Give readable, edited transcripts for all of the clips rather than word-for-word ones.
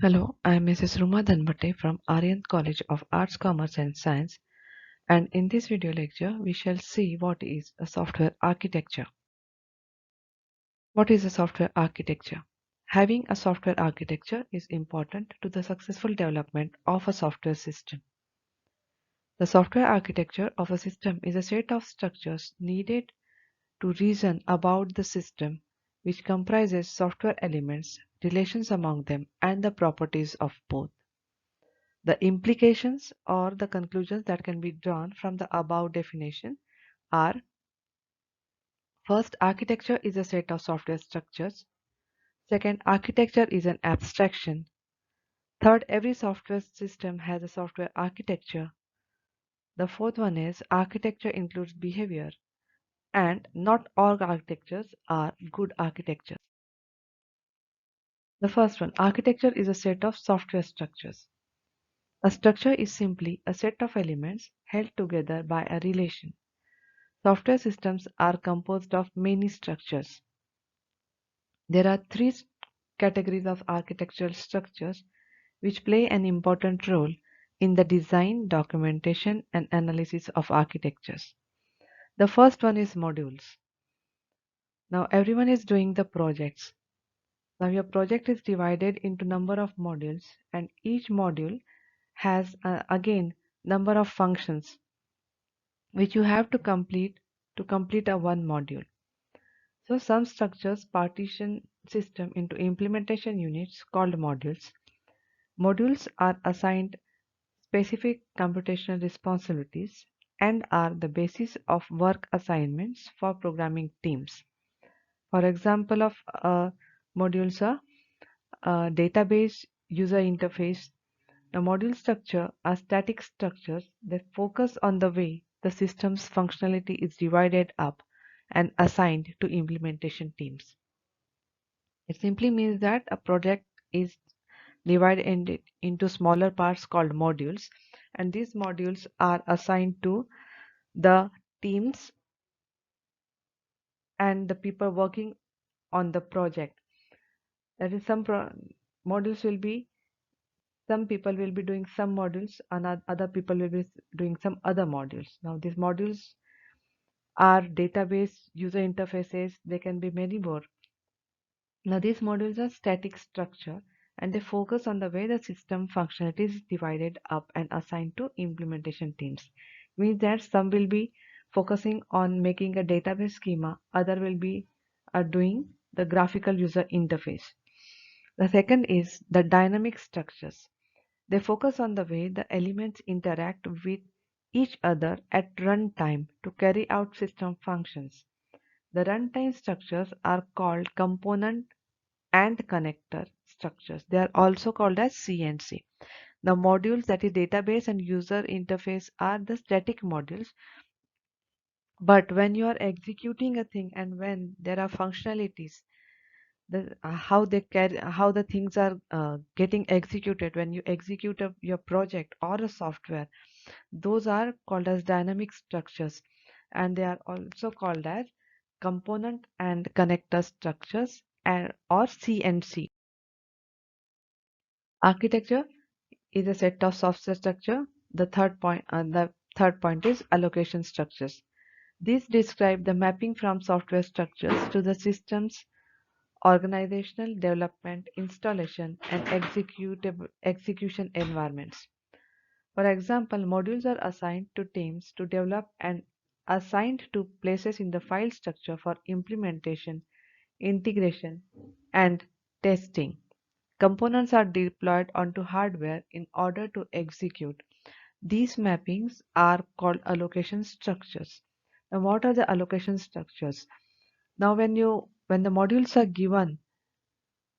Hello, I am Mrs. Ruma Dhanbate from Aryan College of Arts, Commerce and Science, and in this video lecture we shall see what is a software architecture. What is a software architecture? Having a software architecture is important to the successful development of a software system. The software architecture of a system is a set of structures needed to reason about the system, which comprises software elements, relations among them, and the properties of both. The implications or the conclusions that can be drawn from the above definition are: first, architecture is a set of software structures. Second, architecture is an abstraction. Third, every software system has a software architecture. The fourth one is architecture includes behavior, and not all architectures are good architectures. The first one, architecture is a set of software structures. A structure is simply a set of elements held together by a relation. Software systems are composed of many structures. There are three categories of architectural structures which play an important role in the design, documentation, and analysis of architectures. The first one is modules. Now everyone is doing the projects. Now your project is divided into number of modules, and each module has again number of functions which you have to complete a one module. So some structures partition system into implementation units called modules. Modules are assigned specific computational responsibilities and are the basis of work assignments for programming teams. For example of modules are database, user interface. The module structure are static structures that focus on the way the system's functionality is divided up and assigned to implementation teams. It simply means that a project is divided into smaller parts called modules, and these modules are assigned to the teams and the people working on the project. That is, modules will be, some people will be doing some modules and other people will be doing some other modules. Now these modules are database, user interfaces, they can be many more. Now these modules are static structure and they focus on the way the system functionality is divided up and assigned to implementation teams. Means that some will be focusing on making a database schema, other will be doing the graphical user interface. The second is the dynamic structures. They focus on the way the elements interact with each other at runtime to carry out system functions. The runtime structures are called component and connector structures. They are also called as CNC. The modules, that is database and user interface, are the static modules. But when you are executing a thing and when there are functionalities, how the things are getting executed when you execute your project or a software, those are called as dynamic structures, and they are also called as component and connector structures, and or CNC. Architecture is a set of software structure. The third point is allocation structures. These describe the mapping from software structures to the system's organizational development, installation, and execution environments. For example, modules are assigned to teams to develop and assigned to places in the file structure for implementation, integration, and testing. Components are deployed onto hardware in order to execute. These mappings are called allocation structures. Now, what are the allocation structures? Now, when the modules are given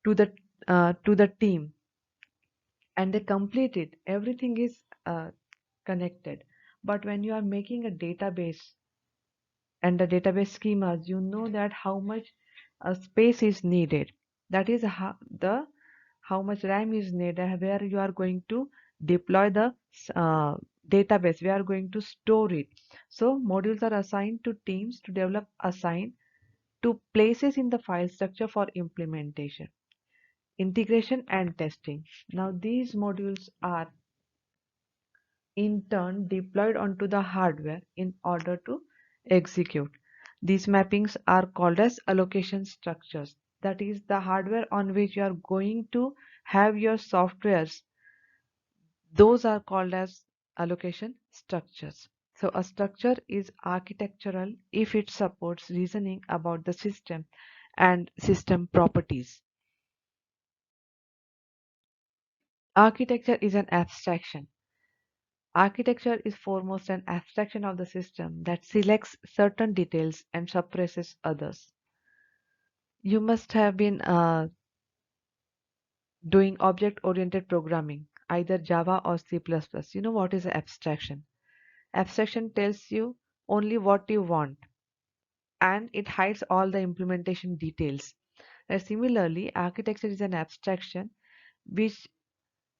to the team and they complete it, everything is connected. But when you are making a database and the database schemas, you know that how much space is needed. That is how much RAM is needed, where you are going to deploy the uh, database, we are going to store it. So modules are assigned to teams to assigned to places in the file structure for implementation. integration and testing. Now these modules are in turn deployed onto the hardware in order to execute. These mappings are called as allocation structures. That is the hardware on which you are going to have your softwares. Those are called as allocation structures. So a structure is architectural if it supports reasoning about the system and system properties. Architecture is an abstraction. Architecture is foremost an abstraction of the system that selects certain details and suppresses others. You must have been doing object-oriented programming, either Java or C++. You know what is abstraction? Abstraction tells you only what you want and it hides all the implementation details. Similarly, architecture is an abstraction which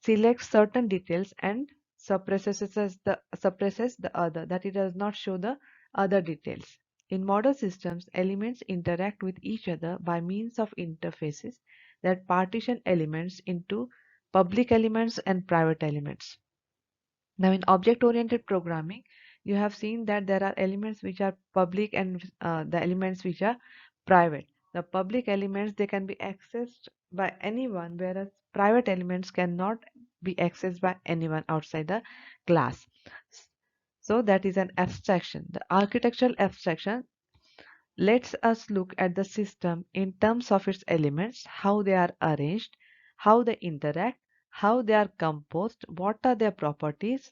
selects certain details and suppresses the other, that it does not show the other details. In modern systems, elements interact with each other by means of interfaces that partition elements into public elements and private elements. Now, in object-oriented programming, you have seen that there are elements which are public and the elements which are private. The public elements, they can be accessed by anyone, whereas private elements cannot be accessed by anyone outside the class. So that is an abstraction. The architectural abstraction lets us look at the system in terms of its elements, how they are arranged, how they interact, how they are composed, what are their properties,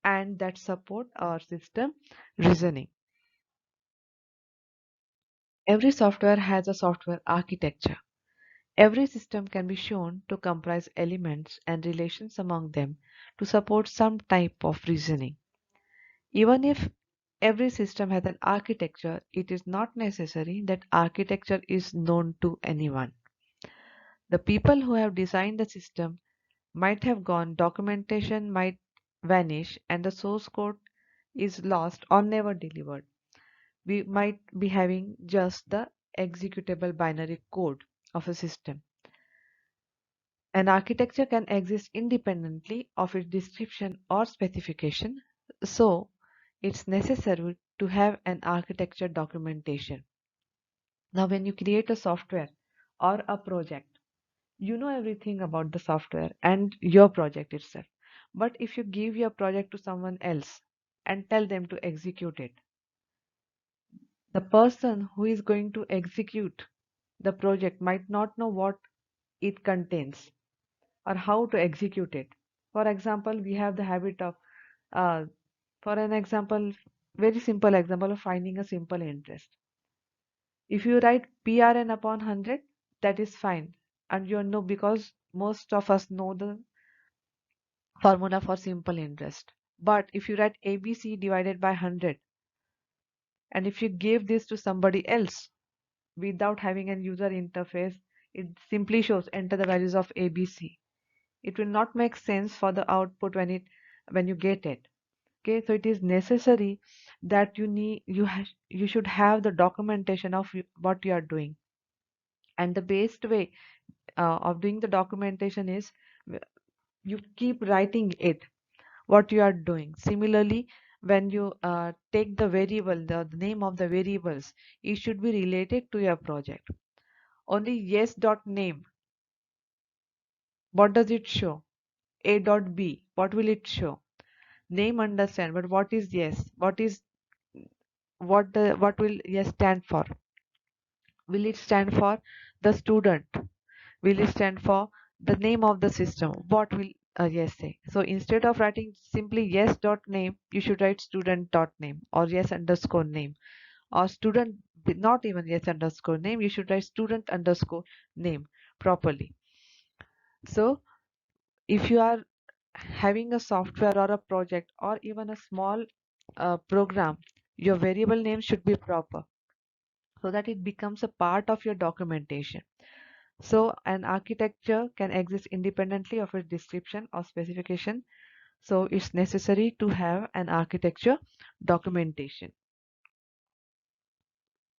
and that support our system reasoning. Every software has a software architecture. Every system can be shown to comprise elements and relations among them to support some type of reasoning. Even if every system has an architecture, it is not necessary that architecture is known to anyone. The people who have designed the system might have gone, documentation might vanish, and the source code is lost or never delivered. We might be having just the executable binary code of a system. An architecture can exist independently of its description or specification, so it's necessary to have an architecture documentation. Now, when you create a software or a project, you know everything about the software and your project itself. But if you give your project to someone else and tell them to execute it, the person who is going to execute the project might not know what it contains or how to execute it. For example, we have the habit of, uh, for an example, very simple example of finding a simple interest. If you write PRN upon 100, that is fine. And you know because most of us know the formula for simple interest. But if you write ABC divided by 100, and if you give this to somebody else without having a user interface, it simply shows enter the values of ABC. It will not make sense for the output when you get it. Okay, so it is necessary that you should have the documentation of what you are doing, and the best way of doing the documentation is you keep writing it what you are doing. Similarly, when you take the variable, the name of the variables, it should be related to your project. Only yes dot name, what does it show? A dot B, what will it show? Name understand, but what is yes? What will yes stand for? Will it stand for the student? Will it stand for the name of the system? What will yes say? So instead of writing simply yes dot name, you should write student dot name or yes underscore name, or student, not even yes underscore name, you should write student underscore name properly. So if you are having a software or a project or even a small program, your variable name should be proper so that it becomes a part of your documentation. So an architecture can exist independently of its description or specification. So it's necessary to have an architecture documentation.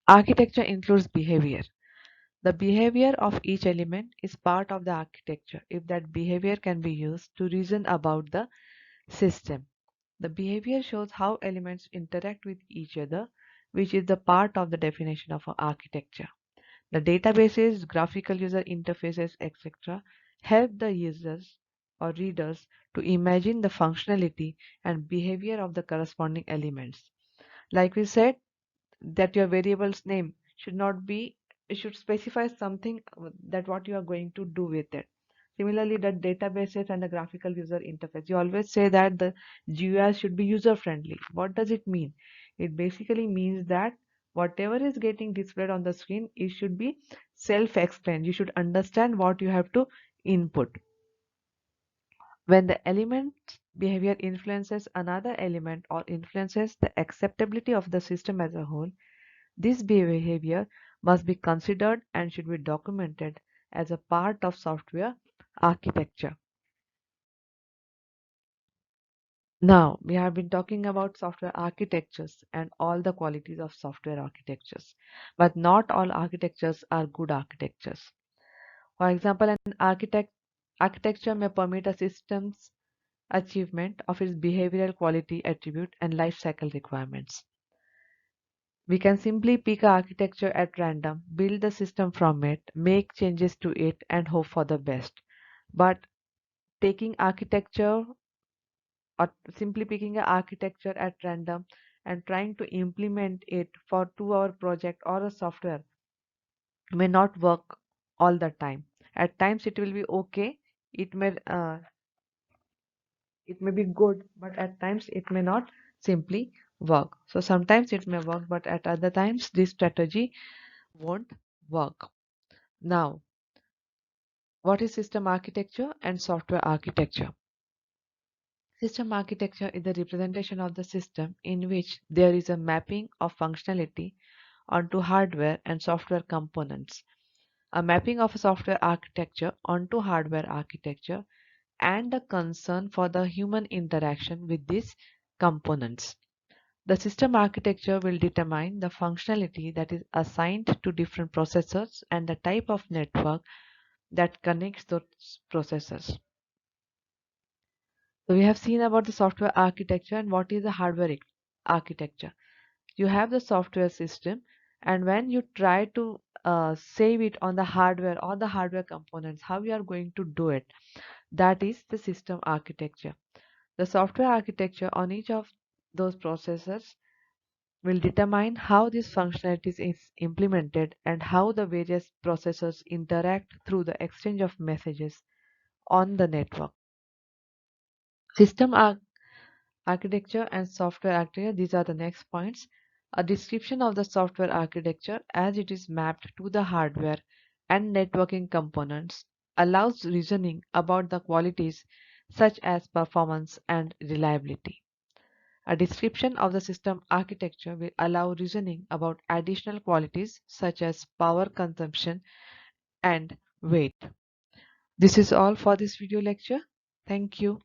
Architecture includes behavior. The behavior of each element is part of the architecture if that behavior can be used to reason about the system. The behavior shows how elements interact with each other, which is the part of the definition of an architecture. The databases, graphical user interfaces, etc. help the users or readers to imagine the functionality and behavior of the corresponding elements. Like we said, that your variable's name should not be, it should specify something that what you are going to do with it. Similarly, the databases and the graphical user interface, you always say that the GUI should be user friendly. What does it mean? It basically means that whatever is getting displayed on the screen, it should be self-explained. You should understand what you have to input. When the element behavior influences another element or influences the acceptability of the system as a whole, this behavior must be considered and should be documented as a part of software architecture. Now, we have been talking about software architectures and all the qualities of software architectures, but not all architectures are good architectures. For example, an architecture may permit a system's achievement of its behavioral quality attribute and life cycle requirements. We can simply pick a architecture at random, build the system from it, make changes to it, and hope for the best. But taking architecture or simply picking an architecture at random and trying to implement it for 2 hour project or a software may not work all the time. At times it will be okay. It may be good, but at times it may not simply work. So sometimes it may work, but at other times this strategy won't work. Now, what is system architecture and software architecture? System architecture is the representation of the system in which there is a mapping of functionality onto hardware and software components. A mapping of a software architecture onto hardware architecture and the concern for the human interaction with these components. The system architecture will determine the functionality that is assigned to different processors and the type of network that connects those processors. So we have seen about the software architecture and what is the hardware architecture. You have the software system, and when you try to save it on the hardware or the hardware components, how you are going to do it, that is the system architecture. The software architecture on each of those processors will determine how this functionality is implemented and how the various processors interact through the exchange of messages on the network. System architecture and software architecture, these are the next points. A description of the software architecture as it is mapped to the hardware and networking components allows reasoning about the qualities such as performance and reliability. A description of the system architecture will allow reasoning about additional qualities such as power consumption and weight. This is all for this video lecture. Thank you.